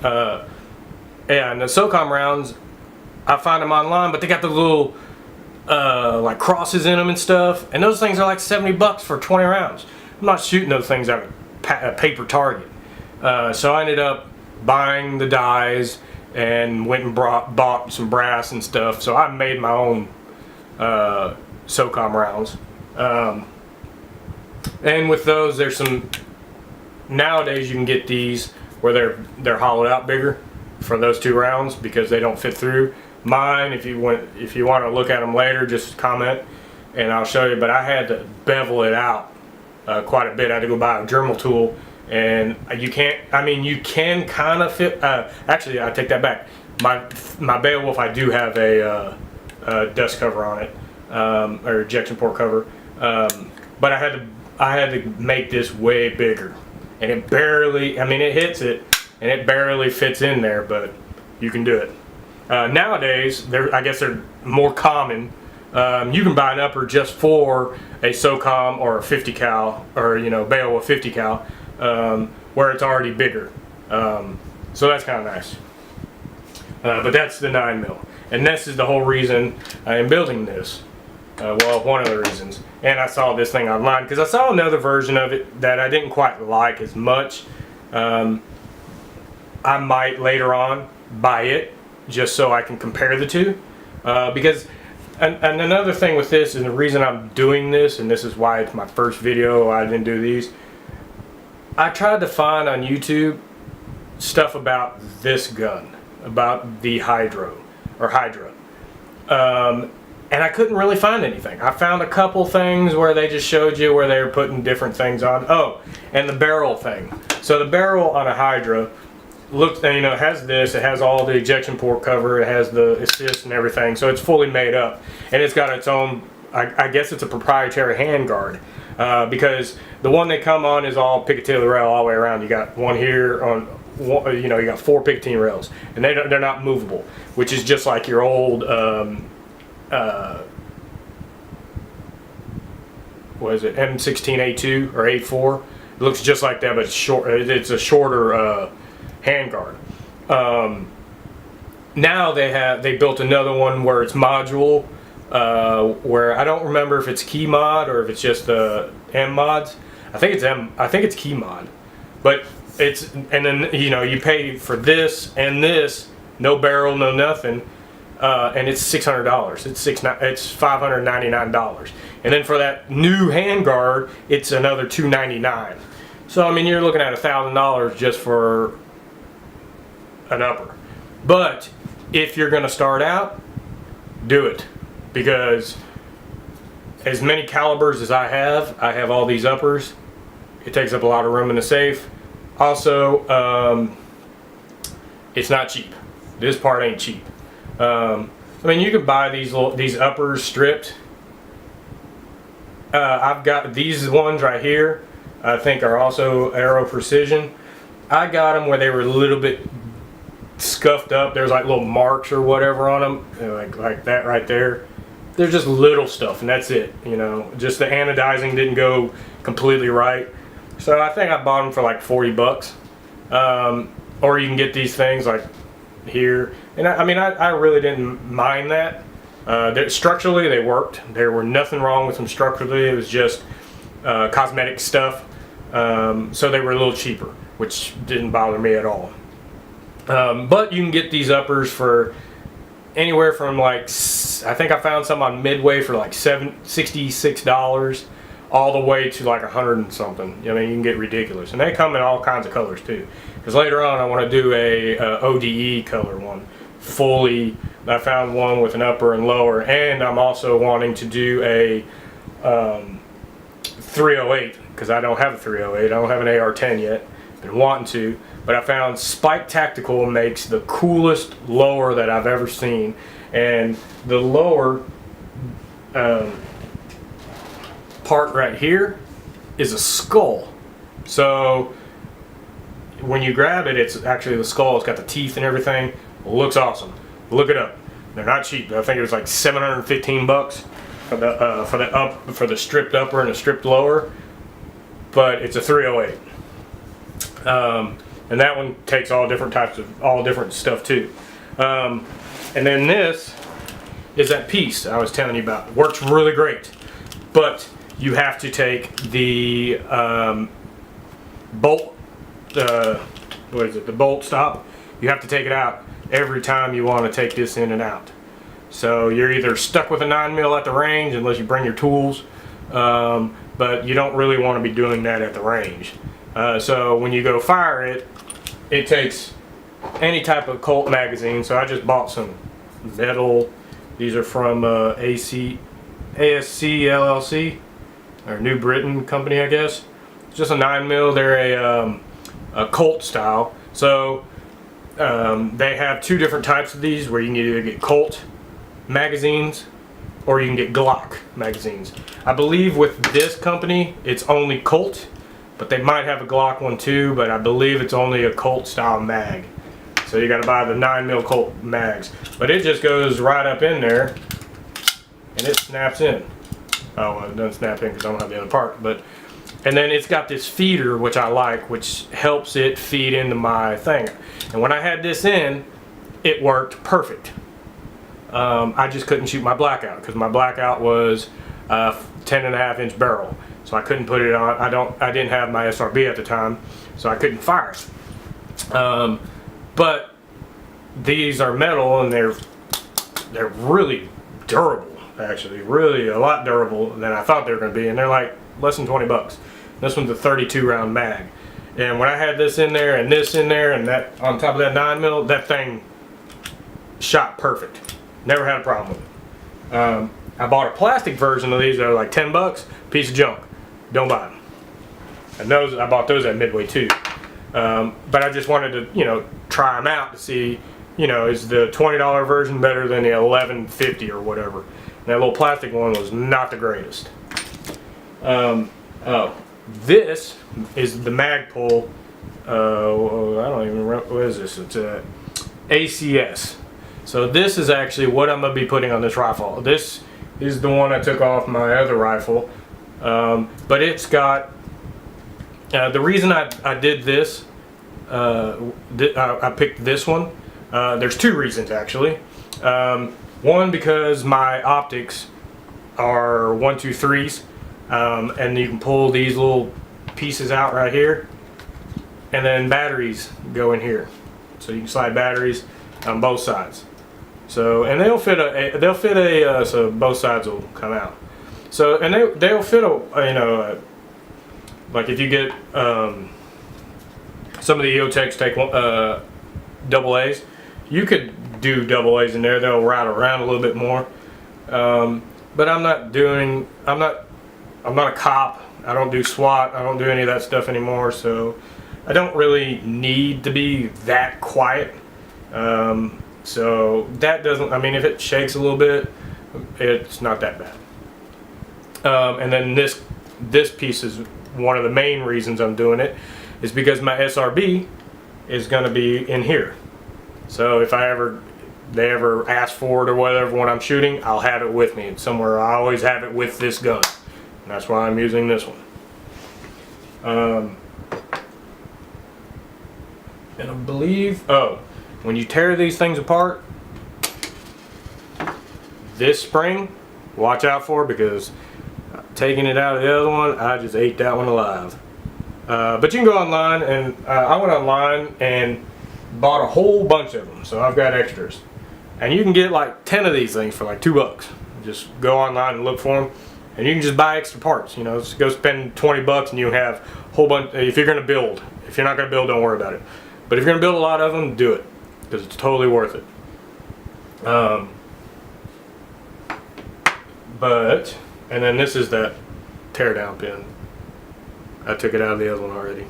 Yeah, and the SOCOM rounds, I find them online, but they got the little like crosses in them and stuff, and those things are like $70 for 20 rounds. I'm not shooting those things out of a paper target. So I ended up buying the dies and went and bought some brass and stuff. So I made my own SOCOM rounds. And with those, there's some, nowadays you can get these where they're hollowed out bigger for those 2 rounds because they don't fit through. Mine, if you want to look at them later, just comment and I'll show you. But I had to bevel it out quite a bit. I had to go buy a Dremel tool, and you can't. I mean, you can kind of fit. Actually, I take that back. My Beowulf, I do have a dust cover on it, or ejection port cover. But I had to make this way bigger, and it barely. I mean, it hits it, and it barely fits in there, but you can do it. Nowadays, I guess they're more common. You can buy an upper just for a SOCOM or a 50 cal, or Beowulf 50 cal, where it's already bigger. So that's kind of nice. But that's the 9mm, and this is the whole reason I am building this. Well, one of the reasons. And I saw this thing online because I saw another version of it that I didn't quite like as much. I might later on buy it just so I can compare the two, because and another thing with this, and the reason I'm doing this, and this is why it's my first video, I didn't do these. I tried to find on YouTube stuff about this gun, about the Hydra, and I couldn't really find anything. I found a couple things where they just showed you where they were putting different things on. Oh, and the barrel thing. So the barrel on a Hydra looks, it has this, it has all the ejection port cover, it has the assist and everything, so it's fully made up, and it's got its own, I guess it's a proprietary handguard, because the one they come on is all Picatinny rail all the way around. You got one here on, you got 4 Picatinny rails, and they're not movable, which is just like your old, what is it, M16A2 or A4. It looks just like that, but it's short. It's a shorter handguard. Now they built another one where it's module, where I don't remember if it's key mod or if it's just M mods. I think it's key mod, but it's, and then you pay for this and this, no barrel, no nothing, and it's $600. It's $599, and then for that new handguard, it's another $299. So I mean, you're looking at $1,000 just for an upper. But if you're going to start out, do it, because as many calibers as I have all these uppers. It takes up a lot of room in the safe. Also, it's not cheap. This part ain't cheap. I mean, you can buy these uppers stripped. I've got these ones right here. I think are also Aero Precision. I got them where they were a little bit scuffed up. There's like little marks or whatever on them, like that right there. There's just little stuff, and that's it. Just the anodizing didn't go completely right. So I think I bought them for like 40 bucks. Or you can get these things like here, and I really didn't mind that. Structurally, they worked. There were nothing wrong with them structurally. It was just cosmetic stuff. So they were a little cheaper, which didn't bother me at all. But you can get these uppers for anywhere from like, I think I found some on Midway for like $66, all the way to like 100 and something. You can get ridiculous, and they come in all kinds of colors too. Because later on, I want to do a ODE color one, fully. I found one with an upper and lower, and I'm also wanting to do a 308, because I don't have a 308. I don't have an AR-10 yet. Been wanting to, but I found Spike Tactical makes the coolest lower that I've ever seen, and the lower part right here is a skull. So when you grab it, it's actually the skull. It's got the teeth and everything. It looks awesome. Look it up. They're not cheap. I think it was like 715 bucks for the stripped upper and the stripped lower, but it's a 308. And and that one takes all different types of stuff too. And then this is that piece I was telling you about. It works really great, but you have to take the bolt, what is it, the bolt stop. You have to take it out every time you want to take this in and out. So you're either stuck with a 9mm at the range unless you bring your tools, but you don't really want to be doing that at the range. So when you go fire it, it takes any type of Colt magazine. So I just bought some metal. These are from ASC LLC, or New Britain company, I guess. It's just a 9mm. They're a Colt style. So they have two different types of these, where you can either get Colt magazines or you can get Glock magazines. I believe with this company it's only Colt, but they might have a Glock one too, but I believe it's only a Colt style mag. So you gotta buy the 9mm Colt mags. But it just goes right up in there and it snaps in. Oh, well, it doesn't snap in because I don't have the other part. And then it's got this feeder, which I like, which helps it feed into my thing. And when I had this in, it worked perfect. I just couldn't shoot my blackout because my blackout was 10.5-inch barrel, so I couldn't put it on. I didn't have my SRB at the time, so I couldn't fire it. But these are metal and they're really durable. Actually, really a lot durable than I thought they were going to be, and they're like less than 20 bucks. This one's a 32 round mag, and when I had this in there and this in there and that on top of that 9mm, that thing shot perfect. Never had a problem with it. I bought a plastic version of these that are like 10 bucks, piece of junk. Don't buy them. And those, I bought those at Midway too. But I just wanted to, try them out to see, is the $20 version better than the $11.50 or whatever. And that little plastic one was not the greatest. This is the Magpul. I don't even remember, what is this? It's ACS. So this is actually what I'm going to be putting on this rifle. This is the one I took off my other rifle. But it's got, the reason I did this, I picked this one. There's two reasons actually. One, because my optics are 123s, and you can pull these little pieces out right here, and then batteries go in here. So you can slide batteries on both sides. So, and they'll fit so both sides will come out. So, and they'll fit like if you get some of the EOTechs take double A's, you could do double A's in there. They'll ride around a little bit more. But I'm not a cop. I don't do SWAT. I don't do any of that stuff anymore. So I don't really need to be that quiet. So that doesn't, if it shakes a little bit, it's not that bad. And then this piece is one of the main reasons I'm doing it, is because my SRB is going to be in here. So if they ever ask for it or whatever when I'm shooting, I'll have it with me. It's somewhere. I always have it with this gun. And that's why I'm using this one. And I believe, when you tear these things apart, this spring, watch out for, because taking it out of the other one, I just ate that one alive. But you can go online, and I went online and bought a whole bunch of them, so I've got extras. And you can get like 10 of these things for like $2. Just go online and look for them, and you can just buy extra parts. Just go spend 20 bucks and you have a whole bunch. If you're going to build, if you're not going to build, don't worry about it. But if you're going to build a lot of them, do it, because it's totally worth it. And then this is that tear down pin. I took it out of the other one already.